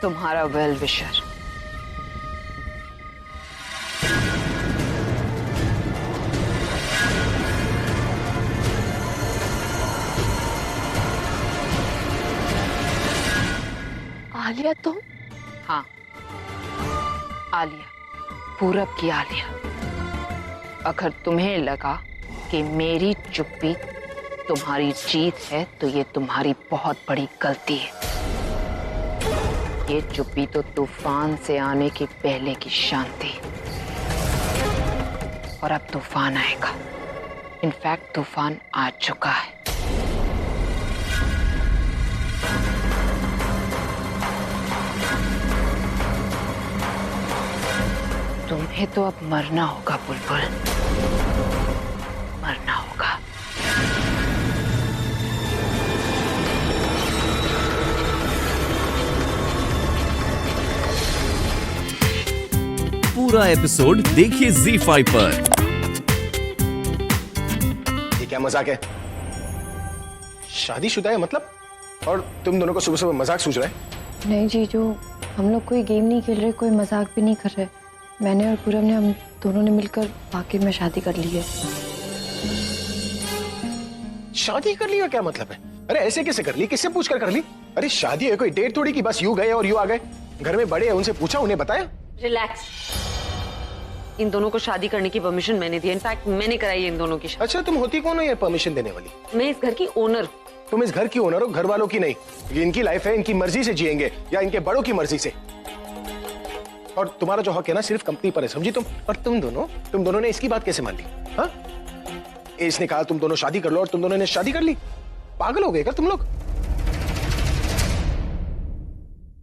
तुम्हारा well wisher. Alia तुम? हाँ, आलिया, पूरब की आलिया। अगर तुम्हें लगा कि मेरी चुप्पी तुम्हारी जीत है तो ये तुम्हारी बहुत बड़ी गलती है। ये चुप्पी तो तूफान से आने के पहले की शांति, और अब तूफान आएगा। इनफैक्ट तूफान आ चुका है। तुम्हें तो अब मरना होगा बुलबुल, मरना होगा। पूरा एपिसोड देखिए ZEE5 पर। ये क्या मजाक है? शादीशुदा है मतलब? और तुम दोनों को सुबह सुबह मजाक सूझ रहा है? नहीं जीजू, हम लोग कोई गेम नहीं खेल रहे, कोई मजाक भी नहीं कर रहे। मैंने और पूरब ने, हम दोनों ने मिलकर वाकई में शादी कर ली है। शादी कर ली का क्या मतलब है? अरे ऐसे कैसे कर ली? किससे पूछकर कर ली? अरे शादी है कोई डेट थोड़ी कि बस यूं गए और यूं आ गए। घर में बड़े हैं, उनसे पूछा, उन्हें बताया। रिलैक्स। इन दोनों को शादी करने की परमिशन मैंने दी। इनफैक्ट मैंने कराई इन दोनों की शादी। अच्छा, तुम होती कौन हो ये परमिशन देने वाली? मैं इस घर की ओनर। तुम इस घर की ओनर हो, घर वालों की नहीं। ये इनकी लाइफ है, इनकी मर्जी से जिएंगे या इनके बड़ों की मर्जी से। और तुम्हारा जो हक है ना सिर्फ कंपनी पर है, समझी तुम? और तुम दोनों ने इसकी बात कैसे मान ली? हाँ, इसने कहा तुम दोनों शादी कर लो और तुम दोनों ने शादी कर ली। पागल हो गए क्या तुम लोग?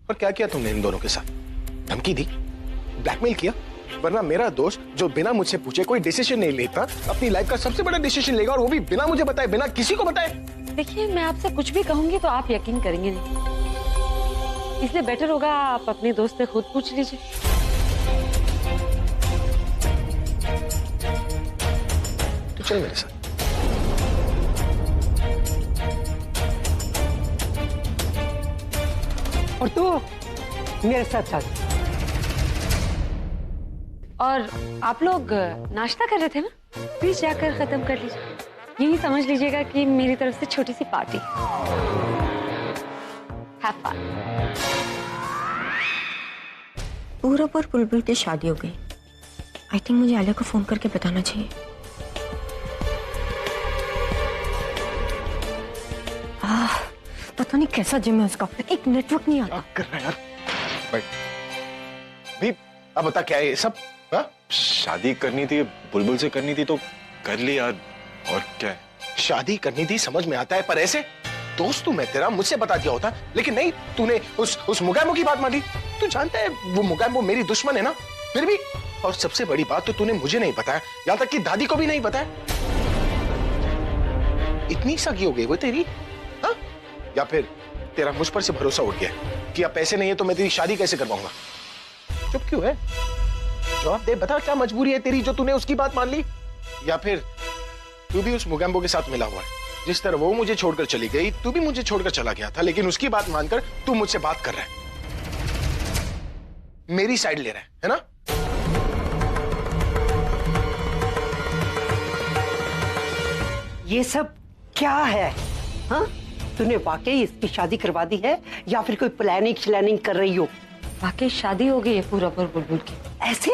और क्या किया तुमने इन दोनों के साथ? धमकी दी, ब्लैकमेल किया? वरना मेरा दोस्त जो बिना मुझसे पूछे कोई डिसीजन नहीं लेता, अपनी लाइफ का सबसे बड़ा डिसीजन लेगा, और वो भी बिना मुझे बताए, बिना किसी को बताए। देखिए, मैं आपसे कुछ भी कहूंगी तो आप यकीन करेंगे नहीं, इसलिए बेटर होगा आप अपने दोस्त से खुद पूछ लीजिए। तो चल मेरे साथ। और तू मेरे साथ चल। और आप लोग नाश्ता कर रहे थे ना, प्लीज जाकर खत्म कर लीजिए। यही समझ लीजिएगा कि मेरी तरफ से छोटी सी पार्टी। Have fun. पूरब और बुलबुल की शादी हो गई। आई थिंक मुझे आलिया को फोन करके बताना चाहिए। पता नहीं कैसा जिम है उसका, एक नेटवर्क नहीं आता। कर रहा है यार भाई, अब बता क्या है ये सब? हा? शादी करनी थी, बुलबुल से करनी थी तो कर ली यार, और क्या है? शादी करनी थी समझ में आता है, पर ऐसे दोस्त तू मैं तेरा, मुझसे बता दिया होता। लेकिन नहीं, तूने उस मुगैम्बो की बात मानी। तू जानता है वो मुगैम्बो मेरी दुश्मन है ना, फिर भी। और सबसे बड़ी बात तो तूने मुझे नहीं बताया, यहां तक कि दादी को भी नहीं बताया। इतनी सगी हो गई वो तेरी? हा? या फिर तेरा मुझ पर से भरोसा उठ गया कि अब पैसे नहीं है तो मैं तेरी शादी कैसे करवाऊंगा? चुप क्यों है? जवाब दे, बता क्या मजबूरी है तेरी जो तूने उसकी बात मान ली? या फिर तू भी उस मुगैम्बो के साथ मिला हुआ है? जिस तरह वो मुझे छोड़कर चली गई, तू भी मुझे छोड़कर चला गया था, लेकिन उसकी बात मानकर तू मुझसे बात कर रहा है, मेरी साइड ले रहा है ना? ये सब क्या है? हाँ, तूने वाकई इसकी शादी करवा दी है या फिर कोई प्लानिंग कर रही हो? वाकई शादी हो गई है पूरब और बुलबुल की। ऐसे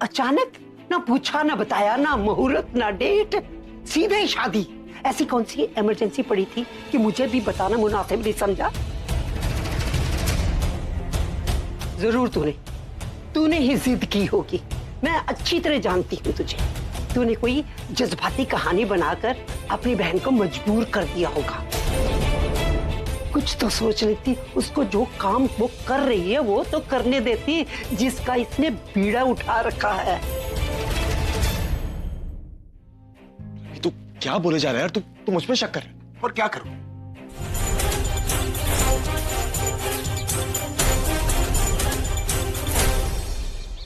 अचानक, ना पूछा ना बताया, ना मुहूर्त ना डेट, सीधे ही शादी। ऐसी कौन सी इमरजेंसी पड़ी थी कि मुझे भी बताना मुनासिब नहीं समझा? जरूर तूने ही जिद की होगी। मैं अच्छी तरह जानती हूँ तुझे। तूने कोई जज्बाती कहानी बनाकर अपनी बहन को मजबूर कर दिया होगा। कुछ तो सोच लेती, उसको जो काम वो कर रही है वो तो करने देती जिसका इसने बीड़ा उठा रखा है। तू क्या बोले जा रहा है यार? तू मुझ पे शक कर रहा है। और क्या करूं?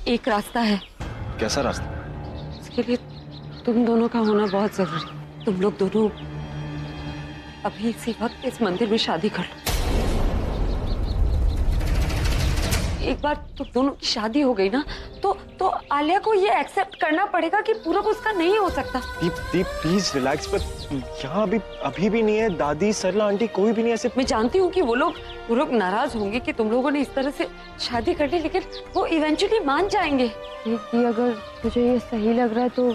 एक रास्ता है। कैसा रास्ता? इसके लिए तुम दोनों का होना बहुत जरूरी है। तुम लोग दोनों अभी इसी वक्त इस मंदिर में शादी कर लो। एक बार तुम दोनों की शादी हो गई ना तो आलिया को ये एक्सेप्ट करना पड़ेगा कि पूरब उसका नहीं हो सकता। दीप दीप प्लीज रिलैक्स। पर यहाँ अभी भी नहीं है दादी, सरला आंटी, कोई भी नहीं ऐसे। मैं जानती हूँ कि वो लोग नाराज होंगे कि तुम लोगों ने इस तरह से शादी कर ली, लेकिन वो इवेंचुअली मान जाएंगे। दीदी अगर तुझे ये सही लग रहा है तो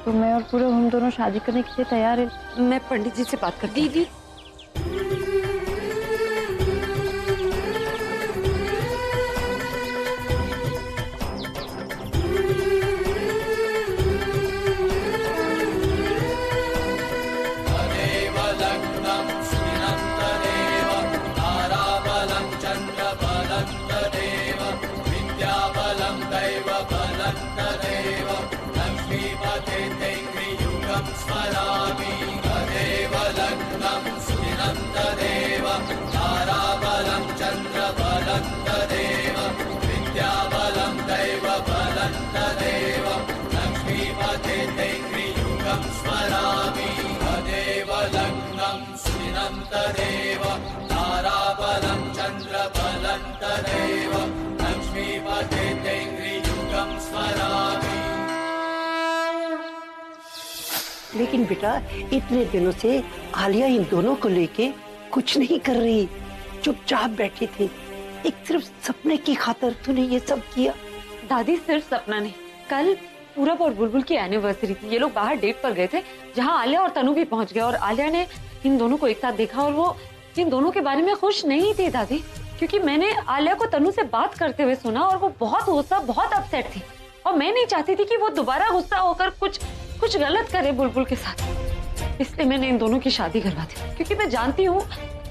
मैं और पूरब हम दोनों शादी करने के लिए तैयार है। मैं पंडित जी से बात करती हूँ। दीदी लेकिन बेटा इतने दिनों से आलिया इन दोनों को लेके कुछ नहीं कर रही, चुपचाप बैठी थी। एक सिर्फ सपने की खातिर तूने ये सब किया। दादी सिर्फ सपना नहीं, कल पूरब और बुलबुल की एनिवर्सरी थी। ये लोग बाहर डेट पर गए थे जहाँ आलिया और तनु भी पहुंच गए, और आलिया ने इन दोनों को एक साथ देखा और वो इन दोनों के बारे में खुश नहीं थी दादी, क्योंकि मैंने आलिया को तनु से बात करते हुए सुना और वो बहुत गुस्सा, बहुत अपसेट थी, और मैं नहीं चाहती थी कि वो दोबारा गुस्सा होकर कुछ गलत करे बुलबुल के साथ। इसलिए मैंने इन दोनों की शादी करवा दी, क्योंकि मैं जानती हूँ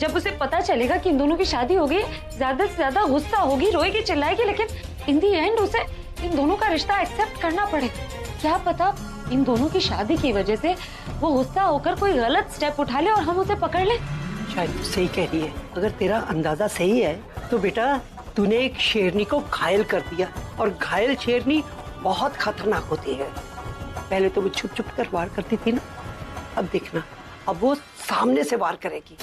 जब उसे पता चलेगा कि इन दोनों की शादी हो गई, ज्यादा से ज्यादा गुस्सा होगी, रोएगी, चिल्लाएगी, लेकिन इन दी एंड उसे इन दोनों का रिश्ता एक्सेप्ट करना पड़ेगा। क्या पता इन दोनों की शादी की वजह से वो गुस्सा होकर कोई गलत स्टेप उठा ले और हम उसे पकड़ ले। शायद सही कह रही है। अगर तेरा अंदाजा सही है तो बेटा तूने एक शेरनी को घायल कर दिया, और घायल शेरनी बहुत खतरनाक होती है। पहले तो वो छुप छुप कर वार करती थी ना, अब देखना अब वो सामने से वार करेगी।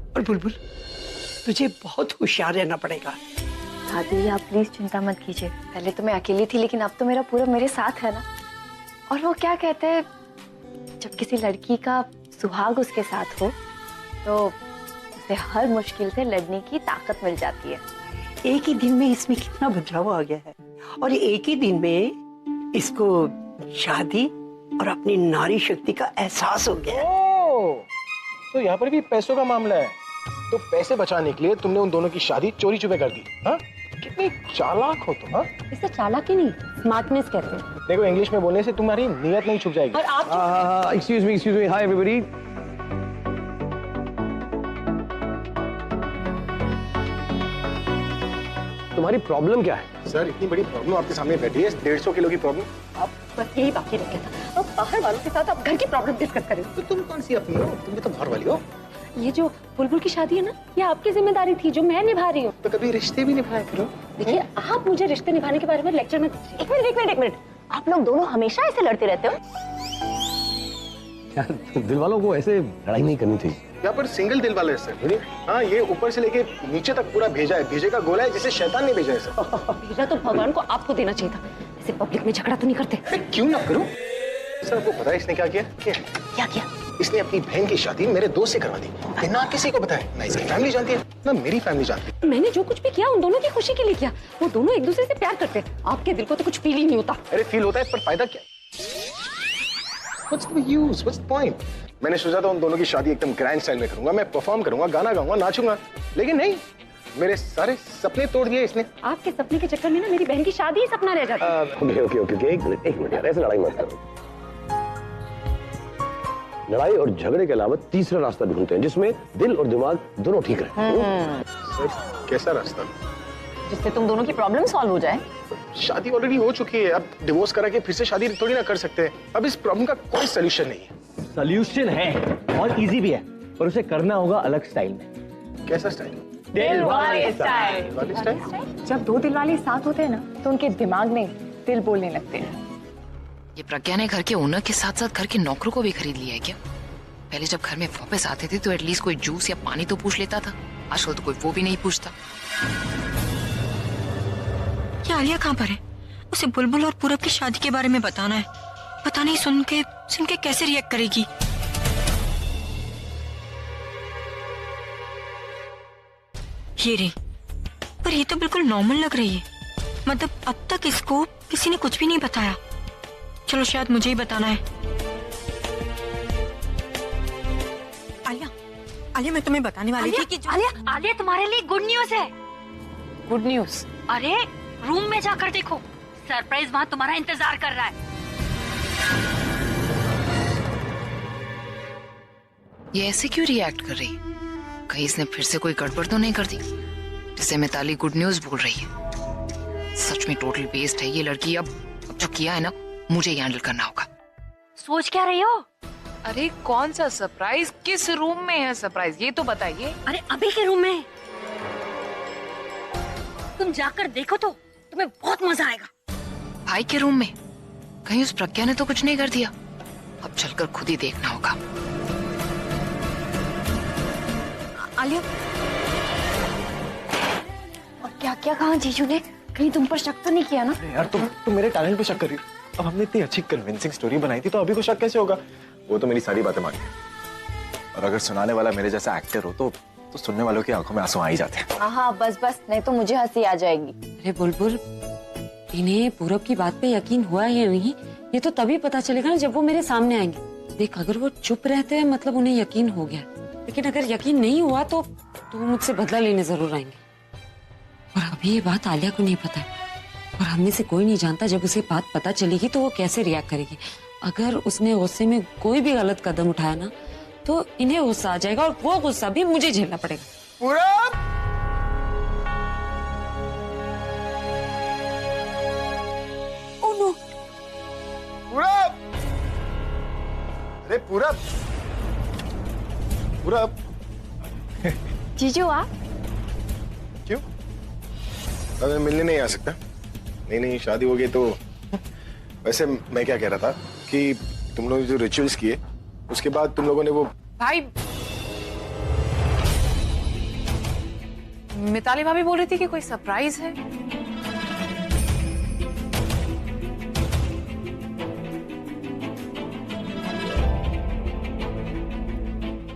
और बुलबुल तुझे बहुत होशियार रहना पड़ेगा। दादी आप प्लीज चिंता मत कीजिए, पहले तो मैं अकेली थी लेकिन अब तो मेरा पूरा मेरे साथ है ना। और वो क्या कहते हैं, जब किसी लड़की का सुहाग उसके साथ हो तो उसे हर मुश्किल से लड़ने की ताकत मिल जाती है। एक ही दिन में इसमें कितना बदलाव आ गया है, और एक ही दिन में इसको शादी और अपनी नारी शक्ति का एहसास हो गया। तो यहाँ पर भी पैसों का मामला है। तो पैसे बचाने के लिए तुमने उन दोनों की शादी चोरी छुपे कर दी। हाँ, कितनी चालाक हो तुम। हाँ, इसे चालाकी नहीं, स्मार्टनेस कहते हैं। देखो इंग्लिश में बोलने से तुम्हारी नीयत नहीं छुप जाएगी। और आप एक्सक्यूज मी, हाय एवरीबॉडी। तुम्हारी प्रॉब्लम क्या है? सर इतनी बड़ी प्रॉब्लम आपके सामने बैठी है, 150 किलो की प्रॉब्लम। आप बस यही बाकी रह गया था, अब बाहर वालों के साथ आप घर की प्रॉब्लम डिस्कस करें। तो तुम कौन सी अपनी हो? तुम भी तो बाहर वाली हो। ये जो बुलबुल की शादी है ना, ये आपकी जिम्मेदारी थी जो मैं निभा रही हूँ। तो कभी रिश्ते भी निभाया करो। देखिए आप मुझे रिश्ते निभाने के बारे में लेक्चर मत दीजिए। एक मिनट, आप लोग दोनों हमेशा ऐसे लड़ते रहते हो? यार दिल वालों को ऐसे लड़ाई नहीं करनी थी। यहाँ पर सिंगल दिल वाले सर। हाँ, ये ऊपर से लेके नीचे तक पूरा भेजा है, भेजे का गोला है जिसे शैतान ने भेजा है सर। भेजा तो भगवान को आपको देना चाहिए था, ऐसे पब्लिक में झगड़ा तो नहीं करते। अरे क्यों ना करूं? सर आपको पता है इसने क्या किया? क्या किया? इसने अपनी बहन की शादी मेरे दोस्त से करवा दी, बिना किसी को बताए। ना इसकी फैमिली जानती है ना मेरी फैमिली जानती है। मैंने जो कुछ भी किया उन दोनों की खुशी के लिए किया। वो दोनों एक दूसरे से प्यार करते हैं, आपके दिल को तो कुछ फील ही नहीं होता। अरे फील होता है, पर फायदा क्या? What's the use? What's the point? मैंने सोचा था उन दोनों की शादी एकदम ग्रैंड स्टाइल में करूंगा, मैं परफॉर्म करूंगा, गाना गाऊंगा, नाचूंगा, लेकिन नहीं, मेरे सारे सपने तोड़ दिए इसने। आपके सपने के चक्कर में ना मेरी बहन की शादी ही सपना रह जाता है। ओके, एक मिनट यार, ऐसे लड़ाई मत करो। लड़ाई और झगड़े के अलावा तीसरा रास्ता ढूंढते हैं जिसमें दिल और दिमाग दोनों ठीक रहे। सर कैसा रास्ता? जिससे तुम दोनों की प्रॉब्लम सॉल्व हो जाए। शादी ऑलरेडी हो चुकी है, अब डिवोर्स करा के फिर से शादी थोड़ी ना कर सकते हैं। अब इस प्रॉब्लम का कोई सोल्यूशन नहीं है। सोल्यूशन है और इजी भी है, पर उसे करना होगा अलग स्टाइल में। कैसा स्टाइल? दिल वाले स्टाइल। वाले स्टाइल? जब दो दिल वाले साथ होते हैं ना तो उनके दिमाग में दिल बोलने लगते हैं। ये प्रज्ञा ने घर के ओनर के साथ साथ घर के नौकरों को भी खरीद लिया है क्या? पहले जब घर में वापस आते थे तो एटलीस्ट कोई जूस या पानी तो पूछ लेता था। आजकल तो कोई वो भी नहीं पूछता। ये आलिया कहाँ पर है? उसे बुलबुल और पूरब की शादी के बारे में बताना है। पता नहीं सुन के कैसे रिएक्ट करेगी। ये रही, पर ये तो बिल्कुल नॉर्मल लग रही है। मतलब अब तक इसको किसी ने कुछ भी नहीं बताया। चलो शायद मुझे ही बताना है। आलिया मैं तुम्हें बताने वाली थी कि आलिया तुम्हारे लिए गुड न्यूज है। Good news? अरे रूम में जाकर देखो, सरप्राइज वहाँ तुम्हारा इंतजार कर रहा है। ये ऐसे क्यों रिएक्ट कर रही? कहीं इसने फिर से कोई गड़बड़ तो नहीं कर दी जिसे मिताली गुड न्यूज बोल रही है? सच में टोटल वेस्ट है ये लड़की। अब जो किया है ना, मुझे ही हैंडल करना होगा। सोच क्या रही हो? अरे कौन सा सरप्राइज? किस रूम में है सरप्राइज, ये तो बताइए। अरे अभी के रूम में। तुम जाकर देखो तो तुम्हें बहुत मजा आएगा। भाई के रूम में? कहीं उस प्रज्ञा ने तो कुछ नहीं कर दिया? अब चलकर खुद ही देखना होगा। आलिया, और क्या क्या कहा जीजू ने? कहीं तुम पर शक तो नहीं किया ना? यार तुम मेरे टैलेंट पे शक कर रही हो। अब हमने इतनी अच्छी कन्विंसिंग स्टोरी बनाई थी तो अभी को शक कैसे होगा? वो तो मेरी सारी बातें मान गई। और अगर सुनाने वाला मेरे जैसा एक्टर हो तो सुनने वालों की आंखों में आंसू आ ही जाते हैं। हाँ बस बस, नहीं तो मुझे हंसी आ जाएगी। अरे बुलबुल, इन्हें पूरब की बात पे यकीन हुआ या नहीं, ये तो तभी पता चलेगा ना जब वो मेरे सामने आएंगे। देख, अगर वो चुप रहते हैं मतलब उन्हें यकीन हो गया, लेकिन अगर यकीन नहीं हुआ तो वो मुझसे बदला लेने जरूर आएंगे। और अभी ये बात आलिया को नहीं पता है और हमने से कोई नहीं जानता जब उसे बात पता चलेगी तो वो कैसे रिएक्ट करेगी। अगर उसने गुस्से में कोई भी गलत कदम उठाया ना तो इन्हें गुस्सा आ जाएगा और वो गुस्सा भी मुझे झेलना पड़ेगा। पूरब! Oh no! पूरब! अरे पूरब! पूरब! जीजू आप? क्यों? अगर मिलने नहीं आ सकता? नहीं शादी हो गई तो। वैसे मैं क्या कह रहा था कि तुम लोग जो रिचुअल्स किए उसके बाद तुम लोगों ने वो भाई, मिताली भाभी बोल रही थी कि कोई सरप्राइज है।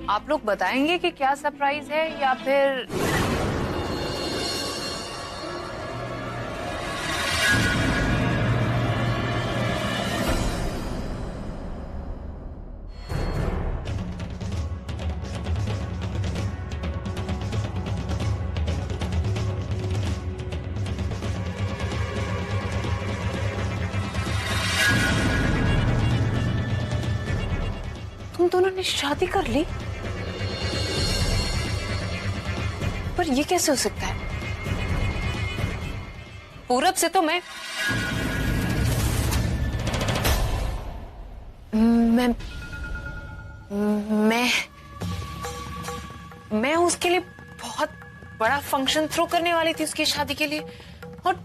आप लोग बताएंगे कि क्या सरप्राइज है या फिर तुम दोनों ने शादी कर ली? पर ये कैसे हो सकता है? पूरब से तो मैं उसके लिए बहुत बड़ा फंक्शन थ्रो करने वाली थी उसकी शादी के लिए, और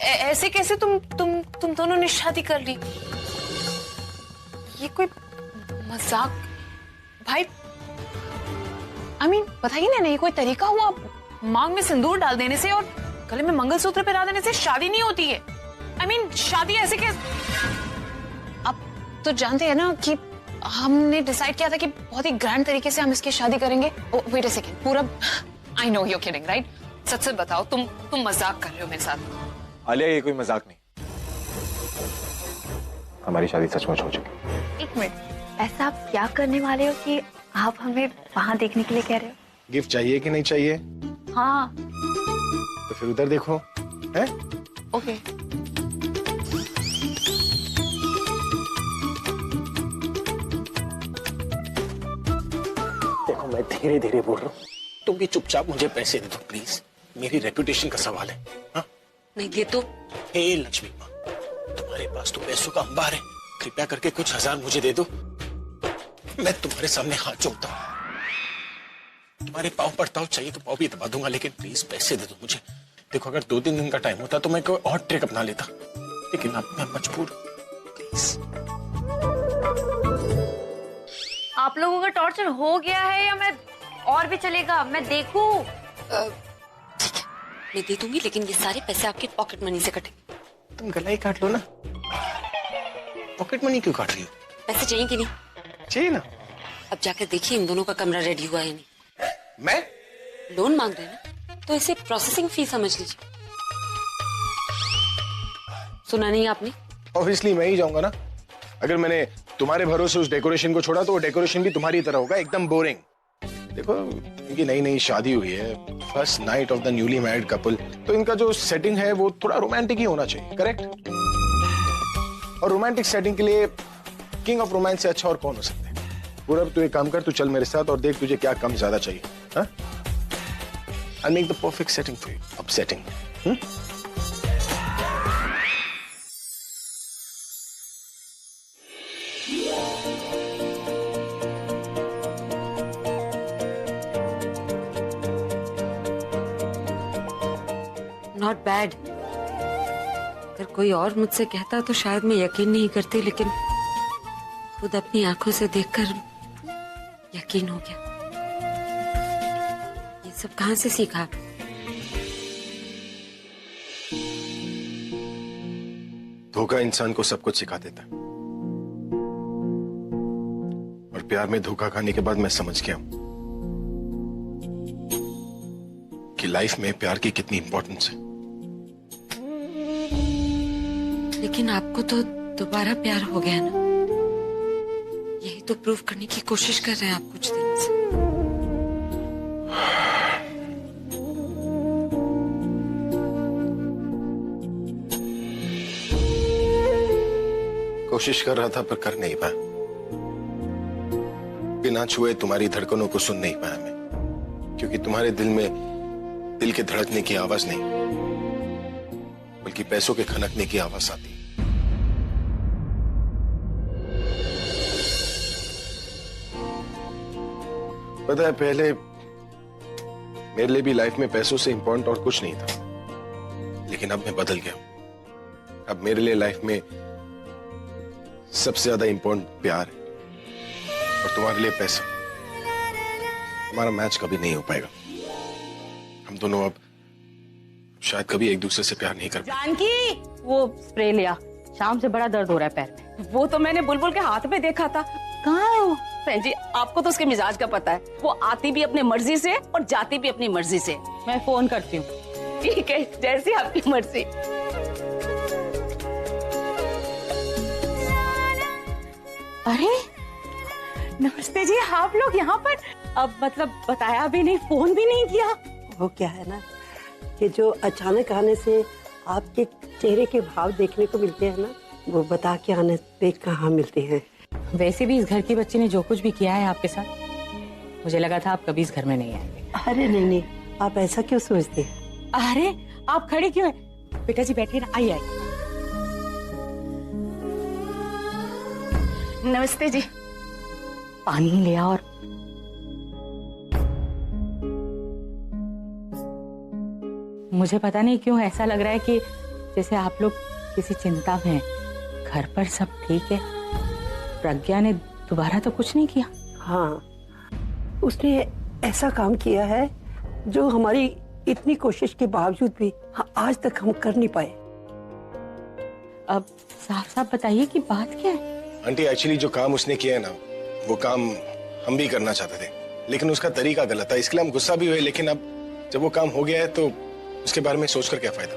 ऐसे कैसे तुम दोनों ने शादी कर ली? ये कोई मजाक? भाई बताइए ना, नहीं कोई तरीका हुआ मांग में सिंदूर डाल देने से और गले में मंगलसूत्र पहना देने से शादी नहीं होती है? शादी ऐसे कैसे? आप तो जानते हैं ना कि हमने डिसाइड किया था कि बहुत ही ग्रैंड तरीके से हम इसकी शादी करेंगे। Wait a second Purab, I know you kidding right? सच सच बताओ, तुम मजाक कर रहे हो मेरे साथ? आलिया, ये कोई मजाक नहीं, हमारी शादी सचमुच हो चुकी। एक मिनट, ऐसा आप क्या करने वाले हो कि आप हमें वहां देखने के लिए कह रहे हो? गिफ्ट चाहिए कि नहीं चाहिए? हाँ। तो फिर उधर देखो, हैं? ओके। देखो मैं धीरे धीरे बोल रहा हूँ, तुम भी चुपचाप मुझे पैसे दे दो प्लीज। मेरी रेपुटेशन का सवाल है। हाँ? नहीं दे तो। हे लक्ष्मी माँ, तुम्हारे पास तो पैसों का अंबार है, कृपया करके कुछ हजार मुझे दे दो। मैं तुम्हारे सामने हाथ जोड़ता हूँ, तुम्हारे पाँव पड़ता हूँ, चाहिए तो पाँव भी दबा दूंगा, लेकिन प्लीज पैसे दे दो मुझे। देखो अगर 2-3 दिन का टाइम होता तो मैं कोई और ट्रिक अपना लेता, लेकिन अब मैं मजबूर हूँ, प्लीज। आप लोगों का टॉर्चर हो गया है या मैं और भी चलेगा? मैं देखूं? ठीक है, मैं दे दूंगी, लेकिन ये सारे पैसे आपके पॉकेट मनी से कटेंगे। तुम गला ही काट लो ना, पॉकेट मनी क्यों काट रही हो? पैसे चाहिए कि नहीं? चाहिए ना। अब जाकर देखिए इन दोनों का कमरा रेडी हुआ है नहीं। मैं लोन मांग रहे हैं ना, तो इसे प्रोसेसिंग फी समझ लीजिए। सुना नहीं आपने? ऑब्वियसली मैं ही जाऊंगा ना। अगर मैंने तुम्हारे भरोसे उस डेकोरेशन को छोड़ा तो वो डेकोरेशन भी तुम्हारी तरह होगा, एकदम बोरिंग। देखो इनकी नई नई शादी हुई है, first night of the newly married couple, तो इनका जो सेटिंग है वो थोड़ा रोमांटिक ही होना चाहिए, करेक्ट? और रोमांटिक सेटिंग के लिए किंग ऑफ रोमांस से अच्छा और कौन हो सकता है? पूरब तू एक काम कर, तू चल मेरे साथ और देख तुझे क्या कम ज्यादा चाहिए। हाँ? I'll make the perfect setting for you. Upsetting. Not bad. अगर कोई और मुझसे कहता तो शायद मैं यकीन नहीं करती, लेकिन खुद अपनी आंखों से देखकर यकीन हो गया। ये सब कहां से सीखा? धोखा इंसान को सब कुछ सिखा देता है, और प्यार में धोखा खाने के बाद मैं समझ गया कि लाइफ में प्यार की कितनी इंपॉर्टेंस है। लेकिन आपको तो दोबारा प्यार हो गया ना, यही तो प्रूव करने की कोशिश कर रहे हैं आप कुछ दिन से। कोशिश कर रहा था पर कर नहीं पाया। बिना छुए तुम्हारी धड़कनों को सुन नहीं पाया मैं, क्योंकि तुम्हारे दिल में दिल के धड़कने की आवाज नहीं, बल्कि पैसों के खनकने की आवाज आती है। पता है पहले मेरे लिए भी लाइफ में पैसों से इंपॉर्टेंट और कुछ नहीं था, लेकिन अब मैं बदल गया हूं। अब मेरे लिए लाइफ में सबसे ज्यादा इंपॉर्टेंट प्यार है, और तुम्हारे लिए पैसा। हमारा मैच कभी नहीं हो पाएगा। हम दोनों अब शायद कभी एक दूसरे से प्यार नहीं कर पाएंगे। जानकी, वो स्प्रे लिया, शाम से बड़ा दर्द हो रहा है पैर में। वो तो मैंने बुलबुल के हाथ में देखा था। कहाँ है वो? बहन जी, आपको तो उसके मिजाज का पता है, वो आती भी अपनी मर्जी से और जाती भी अपनी मर्जी से। मैं फोन करती हूँ। ठीक है, जैसी आपकी मर्जी। अरे नमस्ते जी, आप लोग यहाँ पर? अब मतलब बताया भी नहीं, फोन भी नहीं किया। वो क्या है ना कि जो अचानक आने से आपके चेहरे के भाव देखने को मिलते हैं ना, वो बता के आने पे कहाँ मिलते हैं। वैसे भी इस घर की बच्ची ने जो कुछ भी किया है आपके साथ, मुझे लगा था आप कभी इस घर में नहीं आएंगे। अरे नहीं, आप ऐसा क्यों सोचते हैं? अरे आप खड़े क्यों हैं? बेटा जी बैठिए ना, आइए। नमस्ते जी। पानी ले आओ। और मुझे पता नहीं क्यों ऐसा लग रहा है कि जैसे आप लोग किसी चिंता में हैं। घर पर सब ठीक है? प्रज्ञा ने दोबारा तो कुछ नहीं किया? हाँ, उसने ऐसा काम किया है जो हमारी इतनी कोशिश के बावजूद भी आज तक हम कर नहीं पाए। अब साफ साफ बताइए कि बात क्या है? आंटी, एक्चुअली जो काम उसने किया है ना, वो काम हम भी करना चाहते थे, लेकिन उसका तरीका गलत था, इसके लिए हम गुस्सा भी हुए। लेकिन अब जब वो काम हो गया है तो उसके बारे में सोचकर क्या फायदा।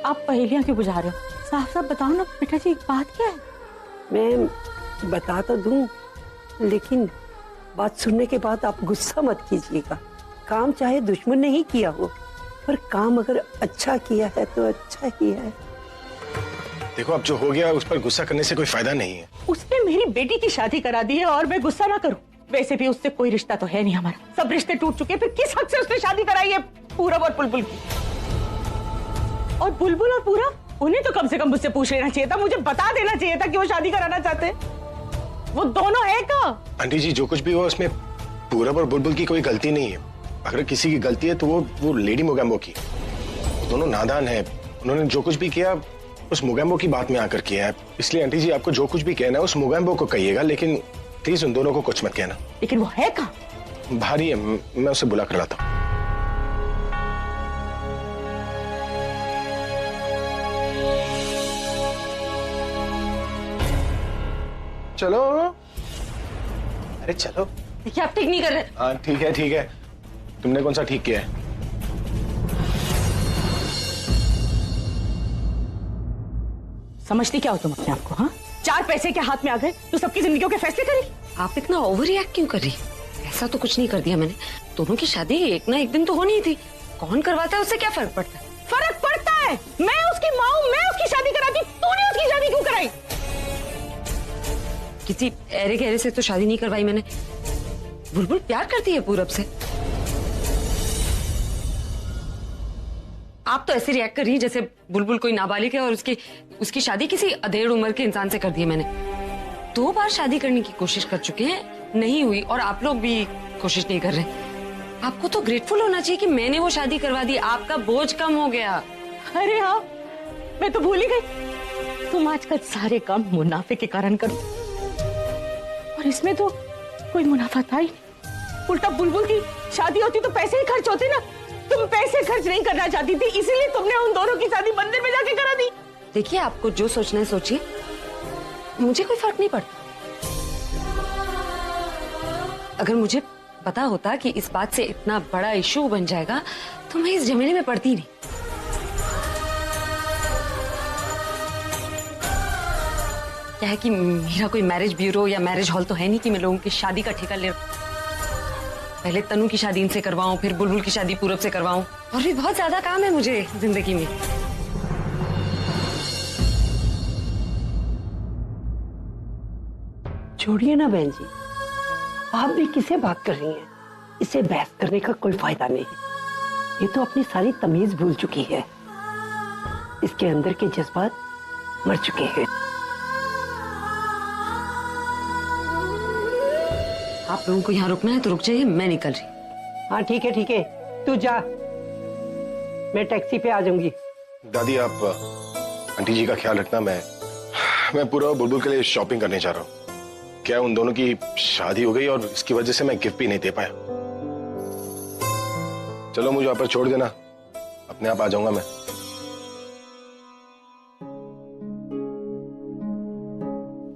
आप पहेलियां क्यों बुझा रहे हो? साफ साफ बताओ ना बेटा जी, बात क्या है? मैं बता तो दूं, लेकिन बात सुनने के बाद आप गुस्सा मत कीजिएगा। काम चाहे दुश्मन ने ही किया हो, पर काम अगर अच्छा किया है तो अच्छा ही है। देखो, अब जो हो गया उस पर गुस्सा करने से कोई फायदा नहीं है। उसने मेरी बेटी की शादी करा दी है और मैं गुस्सा ना करूं? वैसे भी उससे कोई रिश्ता तो है नहीं हमारा, सब रिश्ते टूट चुके। फिर किस हक से उसने शादी कराई है पूरब और बुलबुल की? और बुलबुल और पूरब, उन्हें तो कम से कम मुझसे पूछ लेना चाहिए था, मुझे बता देना चाहिए था कि वो शादी कराना चाहते हैं। वो दोनों है का? आंटी जी, जो कुछ भी हुआ उसमें पूरब और बुलबुल की कोई गलती नहीं है। अगर किसी की गलती है तो वो लेडी मोगैम्बो की। वो दोनों नादान है, उन्होंने जो कुछ भी किया उस मोगैम्बो की बात में आकर किया है। इसलिए आंटी जी, आपको जो कुछ भी कहना है उस मोगैम्बो को कहिएगा, लेकिन प्लीज उन दोनों को कुछ मत कहना। लेकिन वो है कहाँ? भारी है, मैं उसे बुला कर लाता हूं। चलो, अरे चलो। देखिए आप ठीक नहीं कर रहे। हाँ ठीक है ठीक है। तुमने कौन सा ठीक किया है? समझती क्या हो तुम अपने आप को? हाँ, 4 पैसे के हाथ में आ गए तो सबकी जिंदगियों के फैसले करेगी? आप इतना ओवर रिएक्ट क्यों कर रही? ऐसा तो कुछ नहीं कर दिया मैंने। दोनों की शादी एक ना एक दिन तो होनी ही थी। कौन करवाता है उससे क्या फर्क पड़ता है? फर्क पड़ता है। मैं उसकी माँ हूँ, मैं उसकी शादी कराती, तूने उसकी शादी क्यों कराई? किसी ऐरे गहरे से तो शादी नहीं करवाई मैंने। बुलबुल प्यार करती है पूरब से। आप तो ऐसे रिएक्ट कर रही हैं जैसे बुलबुल कोई नाबालिग है और उसकी शादी किसी अधेड़ उम्र के इंसान से कर दी है मैंने। 2 बार शादी करने की कोशिश कर चुके हैं, नहीं हुई, और आप लोग भी कोशिश नहीं कर रहे। आपको तो ग्रेटफुल होना चाहिए कि मैंने वो शादी करवा दी, आपका बोझ कम हो गया। अरे हाँ, मैं तो भूल ही गई। तुम आजकल सारे काम मुनाफे के कारण करो, और इसमें तो कोई मुनाफा था ही नहीं। उल्टा बुलबुल की शादी होती तो पैसे ही खर्च होते ना। तुम पैसे खर्च नहीं करना चाहती थी, इसीलिए तुमने उन दोनों की शादी मंदिर में जाके करा दी। देखिए आपको जो सोचना है सोचिए, मुझे कोई फर्क नहीं पड़ता। अगर मुझे पता होता कि इस बात से इतना बड़ा इशू बन जाएगा तो मैं इस झमेले में पड़ती नहीं। क्या है कि मेरा कोई मैरिज ब्यूरो या मैरिज हॉल तो है नहीं कि मैं लोगों की शादी का ठेका ले। पहले तनु की शादी इनसे करवाऊं, फिर बुलबुल की शादी पूरब से करवाऊं, और भी बहुत ज्यादा काम है मुझे जिंदगी में। छोड़िए ना बहन जी, आप भी किसे बात कर रही हैं? इसे बहस करने का कोई फायदा नहीं है। ये तो अपनी सारी तमीज भूल चुकी है। इसके अंदर के जज्बात मर चुके हैं। आप लोगों को यहाँ रुकना है तो रुक जाइए, मैं निकल रही। हाँ ठीक है, तू जा, मैं टैक्सी पे आ जाऊंगी। दादी आप आंटी जी का ख्याल रखना। मैं पूरा बुलबुल के लिए शॉपिंग करने जा रहा हूँ। क्या उन दोनों की शादी हो गई और इसकी वजह से मैं गिफ्ट भी नहीं दे पाया। चलो मुझे वहां पर छोड़ देना, अपने आप आ जाऊंगा मैं।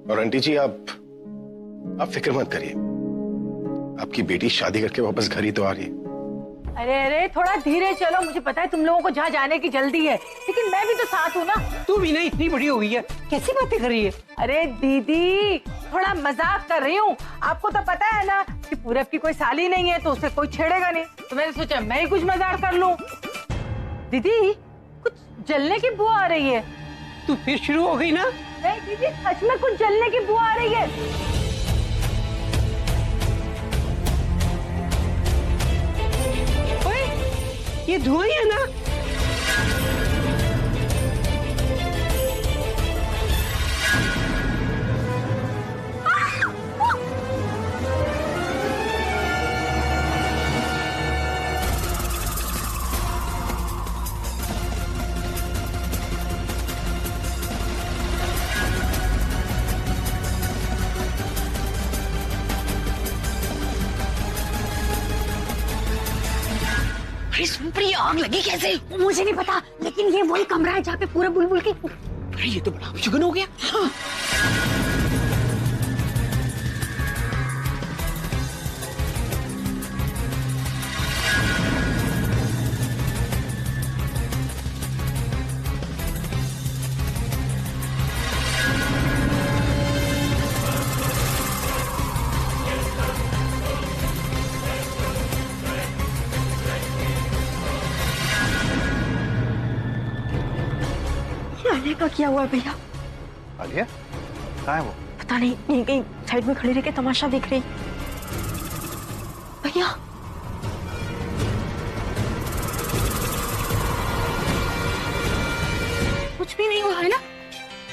और आंटी जी आप फिक्र मत करिए, आपकी बेटी शादी करके वापस घर ही तो आ रही है। अरे थोड़ा धीरे चलो। मुझे पता है तुम लोगों को जहाँ जाने की जल्दी है, लेकिन मैं भी तो साथ हूँ ना। तू भी ना इतनी बड़ी हो गई है, कैसी बातें कर रही है? अरे दीदी, थोड़ा मजाक कर रही हूँ। आपको तो पता है ना कि पूरब की कोई साली नहीं है तो उसे कोई छेड़ेगा नहीं, तो मैंने सोचा मैं ही कुछ मजाक कर लूँ। दीदी कुछ जलने की बुआ आ रही है। तू फिर शुरू हो गई ना? नहीं दीदी, सच में कुछ जलने की बुआ आ रही है। ये धुआं ही है ना? सुन प्रिय, आग लगी कैसे? मुझे नहीं पता, लेकिन ये वही कमरा है जहाँ पे पूरा बुलबुल की। अरे ये तो बड़ा शुगन हो गया। हाँ। आलिया का क्या हुआ भैया? आलिया कहाँ है वो? पता नहीं, यहीं कहीं साइड में खड़ी रह के तमाशा देख रही। भैया कुछ भी नहीं हुआ है ना?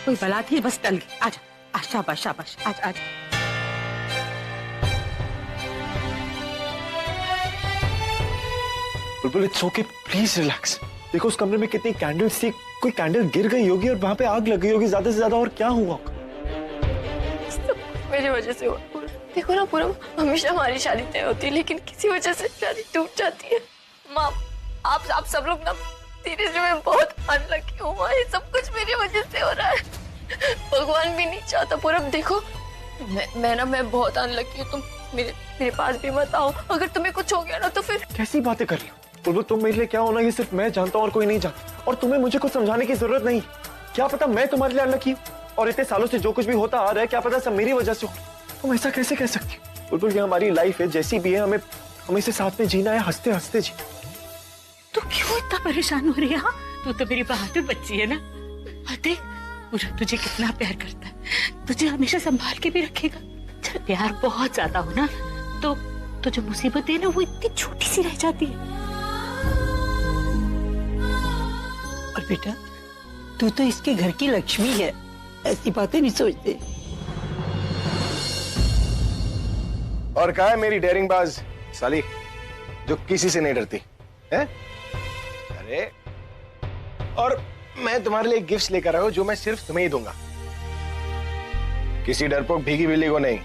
कोई बला थी, बस टल गई। आजा, शाबाश शाबाश, आजा आजा। बुलबुल इट्स ओके, प्लीज रिलैक्स। देखो उस कमरे में कितनी कैंडल्स थी, कोई कैंडल गिर गई होगी और वहां पे आग लग गई होगी, ज्यादा से ज्यादा और क्या हुआ? मेरी वजह से हुआ। देखो ना पूरा, हमेशा हमारी शादी तय होती है लेकिन किसी वजह से शादी टूट जाती है। माँ आप सब लोग ना, सीरियसली मैं बहुत अनलकी हूँ माँ, ये सब कुछ मेरी वजह से हो रहा है। भगवान भी नहीं चाहता पूरा। देखो मैं बहुत अनलकी हूँ, तुम मेरे पास भी मत आओ, अगर तुम्हें कुछ हो गया ना तो फिर। कैसी बातें कर रही हो बुलबुल, तुम मेरे लिए क्या होना ये सिर्फ मैं जानता हूँ और कोई नहीं जानता, और तुम्हें मुझे कुछ समझाने की जरूरत नहीं। क्या पता मैं तुम्हारे लिए अनलकी हूँ, और इतने सालों से जो कुछ भी होता आ रहा है क्या पता सब मेरी वजह से हो। तुम ऐसा कैसे कह सकती हो बुलबुल? ये हमारी लाइफ है, जैसी भी है, हमें इसे साथ में जीना है, हंसते हंसते जी। तू क्यों इतना परेशान हो रही है? तू तो मेरी बहादुर बच्ची है ना। और देख पूरा तुझे कितना प्यार करता है, तुझे हमेशा संभाल के भी रखेगा। जब प्यार बहुत ज्यादा हो ना तो जो मुसीबत है ना वो इतनी छोटी सी रह जाती है। और बेटा तू तो इसके घर की लक्ष्मी है, ऐसी बातें नहीं सोचते। और कहा है मेरी डेयरिंग बाज साली जो किसी से नहीं डरती है? अरे और मैं तुम्हारे लिए गिफ्ट्स लेकर आया हूं जो मैं सिर्फ तुम्हें ही दूंगा, किसी डरपोक भीगी बिल्ली को नहीं।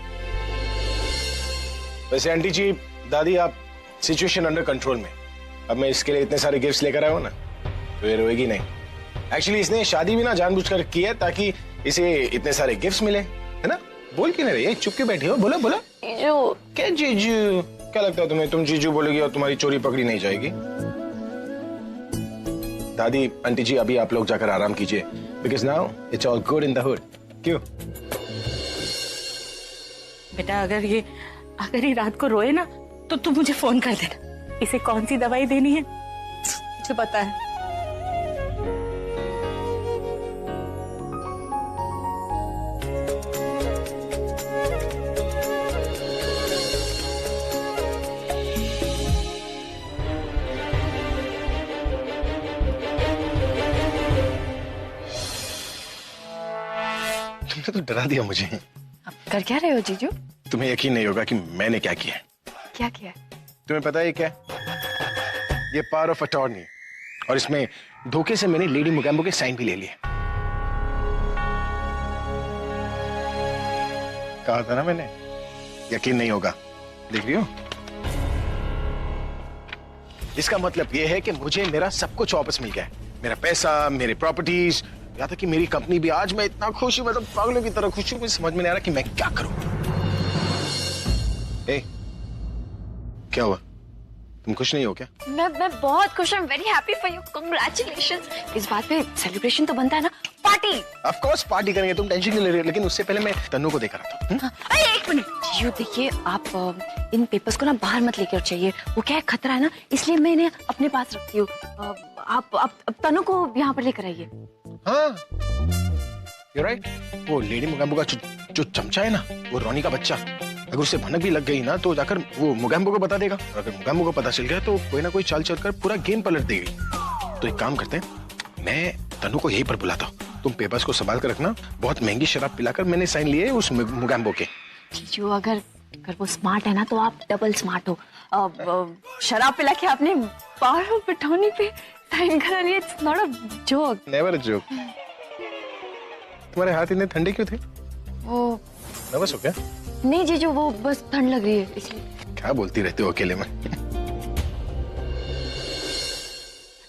वैसे आंटी जी, दादी, आप सिचुएशन अंडर कंट्रोल में। अब मैं इसके लिए इतने सारे गिफ्ट्स लेकर आया हूं ना तो ये रोएगी नहीं। एक्चुअली इसने शादी भी ना जानबूझकर की है ताकि इसे इतने सारे गिफ्ट्स मिले, है ना? बोल क्यों नहीं रही है? चुप के बैठी हो, बोलो बोलो। जीजू। क्या जीजू? क्या लगता है तुम्हें? तुम जीजू बोलोगी और तुम्हारी चोरी पकड़ी नहीं जाएगी? दादी, आंटी जी, अभी आप लोग जाकर आराम कीजिए, because now it's all good in the hood. क्यों बेटा अगर ये रात को रोए ना तो तू मुझे फोन कर देना। इसे कौन सी दवाई देनी है मुझे पता है। तुमने तो डरा दिया मुझे। अब कर क्या रहे हो जीजू? तुम्हें यकीन नहीं होगा कि मैंने क्या किया है। क्या किया? तुम्हें पता है क्या? ये पावर ऑफ अटॉर्नी, और इसमें धोखे से मैंने लेडी मुगैम्बो के साइन भी ले लिए। कहा था ना मैंने, यकीन नहीं होगा। देख रही हो? इसका मतलब यह है कि मुझे मेरा सब कुछ वापस मिल गया है, मेरा पैसा, मेरे प्रॉपर्टीज, यहाँ तक कि मेरी कंपनी भी। आज मैं इतना खुश हूं, मतलब पागलों की तरह खुश हूं, मुझे समझ में नहीं आ रहा कि मैं क्या करूं। ए, क्या हुआ? तुम खुश नहीं हो क्या? मैं बहुत खुश हूँ। Very happy for you, congratulations. इस बात पे सेलिब्रेशन तो बनता है ना, पार्टी। ऑफ कोर्स पार्टी करेंगे, तुम टेंशन क्यों ले रही हो? लेकिन उससे पहले मैं तन्नू को देखा था। एक मिनट जीजू, देखिए आप इन पेपर्स को ना बाहर मत लेकर चाहिए, वो क्या है खतरा है ना, इसलिए मैं इन्हें अपने पास रखती हूँ। आप तनु को यहाँ पर लेकर आइए। हाँ, you're right। वो लेडी मुगैम्बो का जो चमचा है ना, वो रोनी का बच्चा, अगर उसे भनक भी लग गई ना तो जाकर वो मुगैम्बो को बता देगा, और अगर मुगैम्बो को पता चल गया तो कोई ना कोई चाल चलकर पूरा गेम पलट देगी। तो एक काम करते हैं, मैं तनु को यहीं पर बुलाता हूँ, तुम पेपर्स को संभाल कर रखना। बहुत महंगी शराब पिलाकर मैंने साइन लिए उस मुगैम्बो के। जीजू अगर वो स्मार्ट है ना तो आप डबल स्मार्ट हो। शराब पिला के आपने पावर ऑफ अटॉर्नी पे साइन करा लिया। It's not a joke. Never a joke. तुम्हारे हाथ इतने ठंडे क्यों थे? वो नर्वस हो क्या? नहीं जीजू, वो बस ठंड लग रही है इसलिए। क्या बोलती रहती हो अकेले में?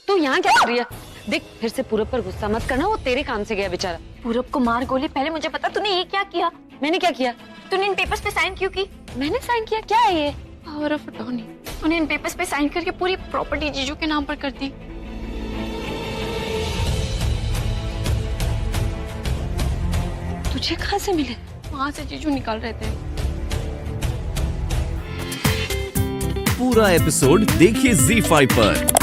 तू यहाँ क्या कर रही है? देख फिर से पूरब पर गुस्सा मत करना, वो तेरे काम से गया बेचारा। पूरब को मार गोली, पहले मुझे पता। तूने ये क्या किया? मैंने क्या किया? तूने इन पेपर्स पे साइन क्यों की? मैंने साइन किया? क्या है ये? Power of attorney. तूने इन पेपर्स पे साइन करके पूरी प्रॉपर्टी जीजू के नाम पर कर दी। तुझे कहाँ से मिले? वहां से जीजू निकाल रहे थे। पूरा एपिसोड देखिए ZEE5 पर।